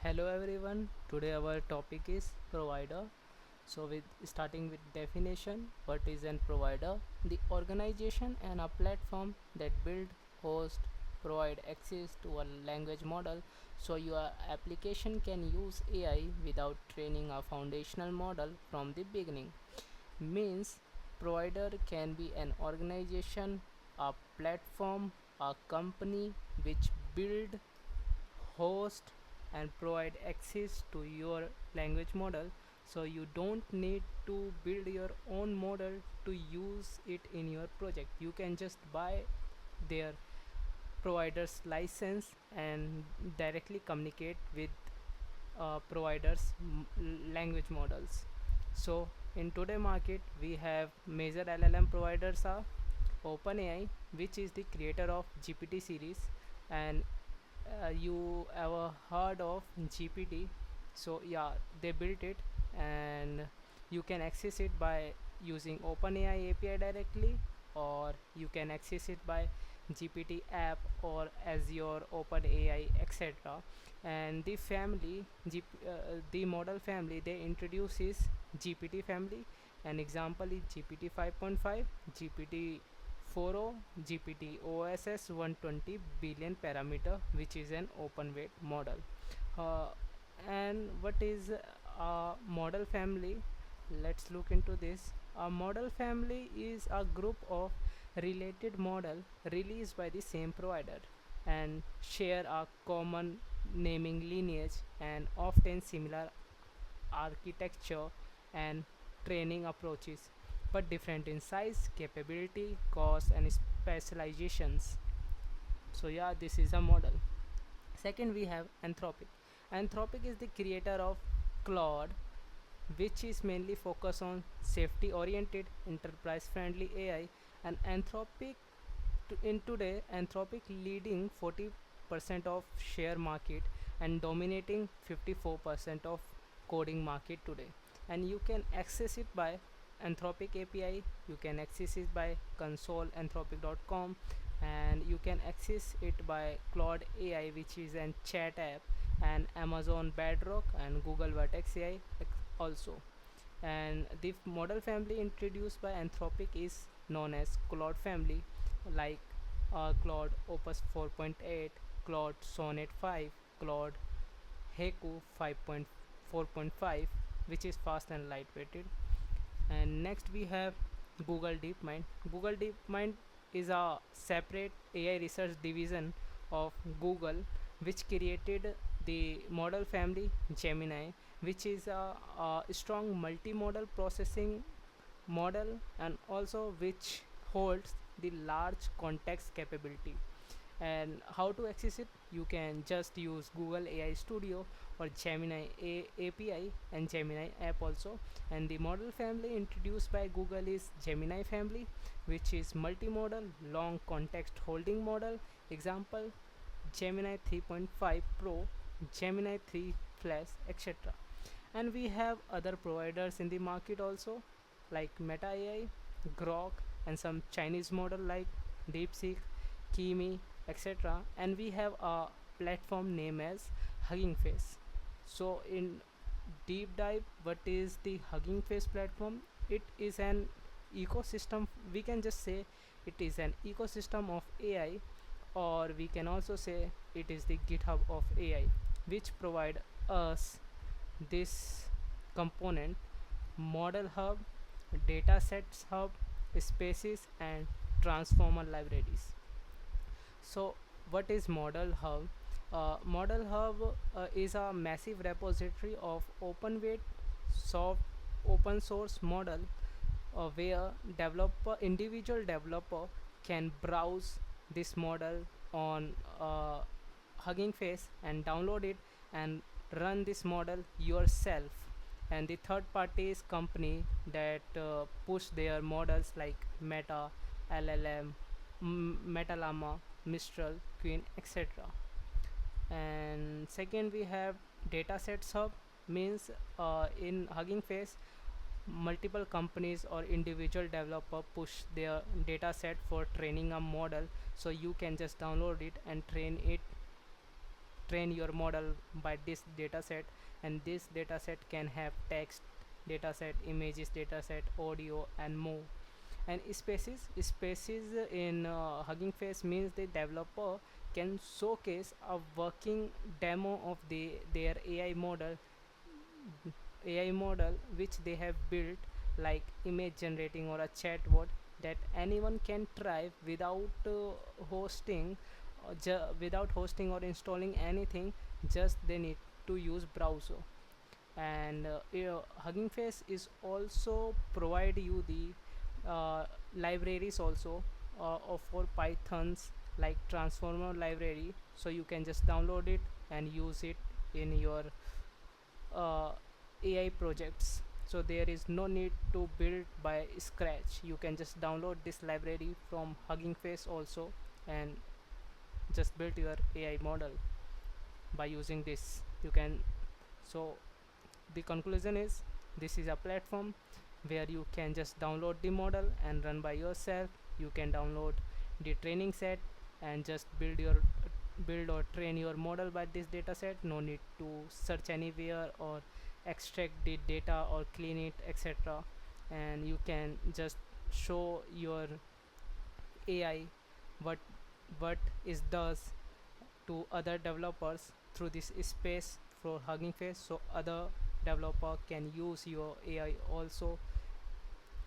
Hello everyone. Today our topic is provider. So with starting with definition, what is an provider? The organization and a platform that build, host, provide access to a language model so your application can use AI without training a foundational model from the beginning. Means provider can be an organization, a platform, a company which build, host and provide access to your language model, so you don't need to build your own model to use it in your project. You can just buy their provider's license and directly communicate with providers language models. So in today market we have major LLM providers are OpenAI, which is the creator of GPT series, and you ever heard of GPT? So yeah, they built it, and you can access it by using OpenAI API directly, or you can access it by GPT app or Azure, OpenAI, etc. And the family, the model family they introduce is GPT family. An example is GPT 5.5, GPT 4o, gpt-oss 120 billion parameter, which is an open weight model. uh, and what is a model family? Let's look into this. A model family is a group of related model released by the same provider and share a common naming lineage and often similar architecture and training approaches, but different in size, capability, cost, and specializations. So yeah, this is a model. Second, we have Anthropic. Anthropic is the creator of Claude, which is mainly focused on safety-oriented, enterprise-friendly AI. And Anthropic in today, Anthropic leading 40% of share market and dominating 54% of coding market today. And you can access it by Anthropic API. You can access it by consoleanthropic.com, and you can access it by Claude AI, which is an chat app, and Amazon Bedrock and Google Vertex AI also. And the model family introduced by Anthropic is known as Claude family, like Claude Opus 4.8, Claude Sonnet 5, Claude Haiku 5.4.5, which is fast and lightweighted. And next we have Google DeepMind. Google DeepMind is a separate AI research division of Google, which created the model family Gemini, which is a strong multimodal processing model, and also which holds the large context capability. And how to access it? You can just use Google AI Studio or Gemini API and Gemini app also. And the model family introduced by Google is Gemini family, which is multimodal long context holding model. Example, Gemini 3.5 Pro, Gemini 3 Flash, etc. And we have other providers in the market also, like Meta AI, Grok, and some Chinese model like DeepSeek, Kimi, etc. And we have a platform name as Hugging Face. So in deep dive, what is the Hugging Face platform? It is an ecosystem. We can just say it is an ecosystem of AI, or we can also say it is the GitHub of AI, which provide us this component: model hub, datasets hub, spaces, and transformer libraries. So what is model hub? Model hub is a massive repository of open weight soft open source model, where developer individual developer can browse this model on Hugging Face and download it and run this model yourself. And the third party is company that push their models like Meta, LLM, Metalama, Mistral, Queen, etc. And second, we have datasets hub. Means in Hugging Face, multiple companies or individual developer push their dataset for training a model, so you can just download it and train it train your model by this dataset, and this dataset can have text dataset, images dataset, audio, and more. And spaces in Hugging Face means the developer can showcase a working demo of their AI model which they have built, like image generating or a chatbot that anyone can try without without hosting or installing anything. Just they need to use browser. And Hugging Face is also provide you the libraries also for Pythons, like transformer library, so you can just download it and use it in your uh, AI projects. So there is no need to build by scratch. You can just download this library from Hugging Face also, and just build your AI model by using this. You can. So the conclusion is, this is a platform where you can just download the model and run by yourself. You can download the training set and just build or train your model by this data set. No need to search anywhere or extract the data or clean it, etc. And you can just show your AI what what is does to other developers through this space for Hugging Face, so other developer can use your AI also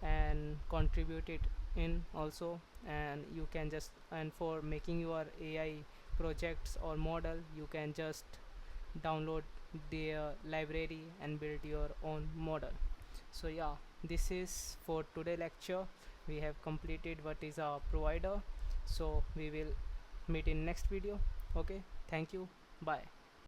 and contribute it in also. And you can just, and for making your AI projects or model, you can just download their library and build your own model. So yeah, this is for today lecture. We have completed what is a provider. So we will meet in next video. Okay, thank you, bye.